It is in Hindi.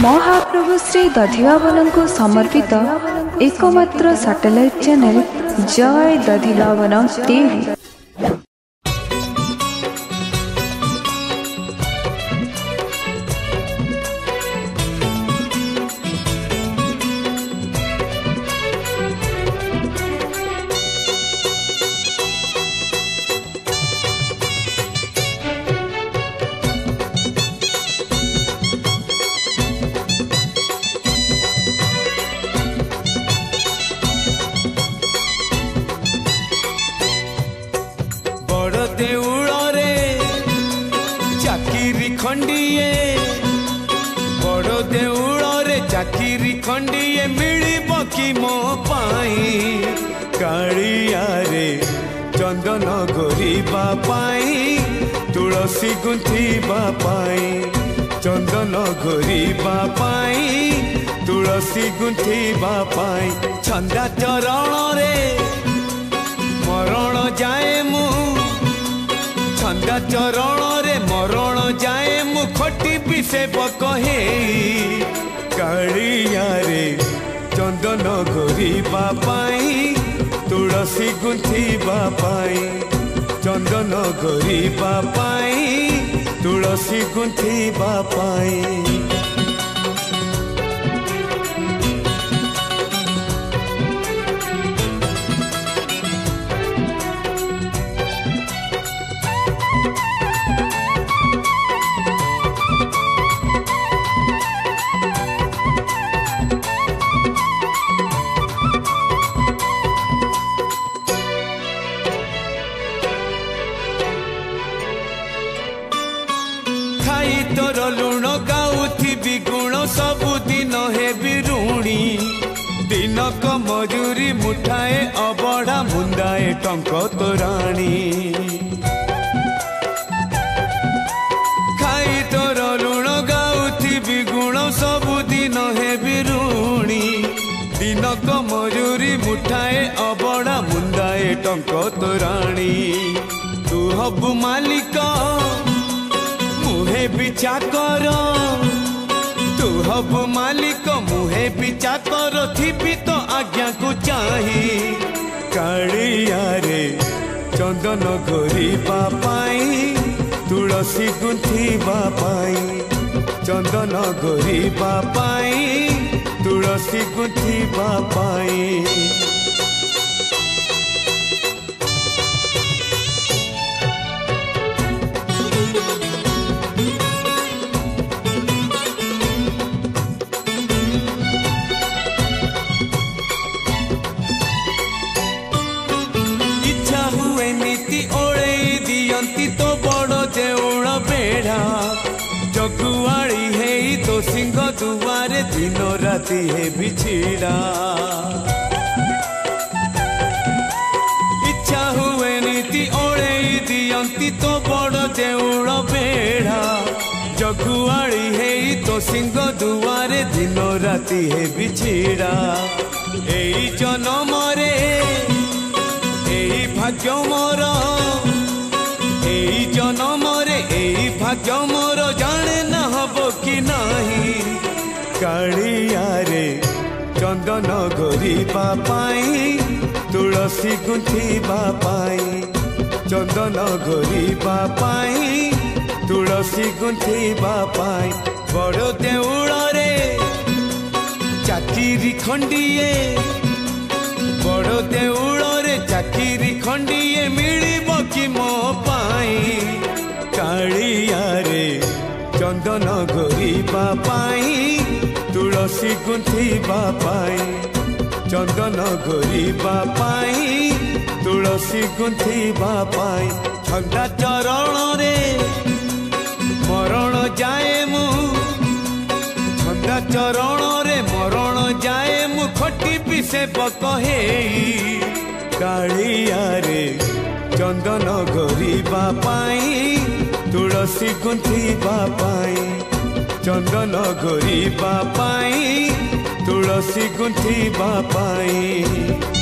महाप्रभु श्री दधिबाबन को समर्पित एकमात्र सैटेलाइट चैनल जय दधिबाबन टीवी। खंडिए बड़ देउଳରେ चाकिरी खंडिए मिलिब कि मो पाई कालिया रे चंदन गोरीबा पाई तुलसी गुंथिबा पाई चंदन गोरीबा पाई तुलसी गुंथिबा पाई छंदा चरण रे मरण जाए मु छंदा चरण रे मरण जाए मुखटी पिसे बकहे कालिया रे चंदन गोरीबा पाई तुलसी गुंथिबा पाई चंदन गोरीबा पाई तुलसी गुंथिबा पाई। तोर लुण गाउथी गुण सबुदिन हे बिरुणी दिनक मजूरी मुठाए अबढ़ा मुंदाए टंक तोराणी खाई तोर लुण गाउथी गुण सबुदिन हे बिरुणी दिनक मजूरी मुठाए अबढ़ा मुंदाए टंक तोराणी तू हबु मालिक मुहे बिचा कर तू हब मालिक मुहे बिचा कर थी तो आज्ञा को चाही कालिया रे चंदन गोरीबा पाई तुलसी गुंथिबा पाई चंदन गोरीबा पाई तुलसी गुंथिबा पाई। तो बड़ देउल बेढ़ा जगुआड़ी है तो सिंह दुआरे दिन राति है बिछिड़ा इच्छा हुए नीति ओढ़े दियंती तो बड़ देउल बेढ़ा जगुआड़ी है तो सिंह दुआरे दिन राति है बिछिड़ा एई जन्म रे एई भाग्य मोर एई जन्म रे एई भाग्य मोर जाने न हबो कि नाही कालिया रे चंदन गोरीबा पाई तुलसी गुंथिबा पाई चंदन गोरीबा पाई तुलसी गुंथिबा पाई बड़ देउल रे चाकिरी खंडिए बड़ देउल रे चाकिरी खंडिए मिलिब कि मो पाई कालिया रे चंदन गोरीबा पाई तुलसी गुंथिबा पाई चंदन गोरीबा पाई तुलसी गुंथिबा पाई छंदा चरण रे मरण जाए मु छंदा चरण रे मरण जाए मुखटी पिसे बकहे कालिया रे चंदन गोरीबा पाई तुलसी गुंथिबा पाई चंदन गोरीबा पाई तुलसी गुंथिबा पाई।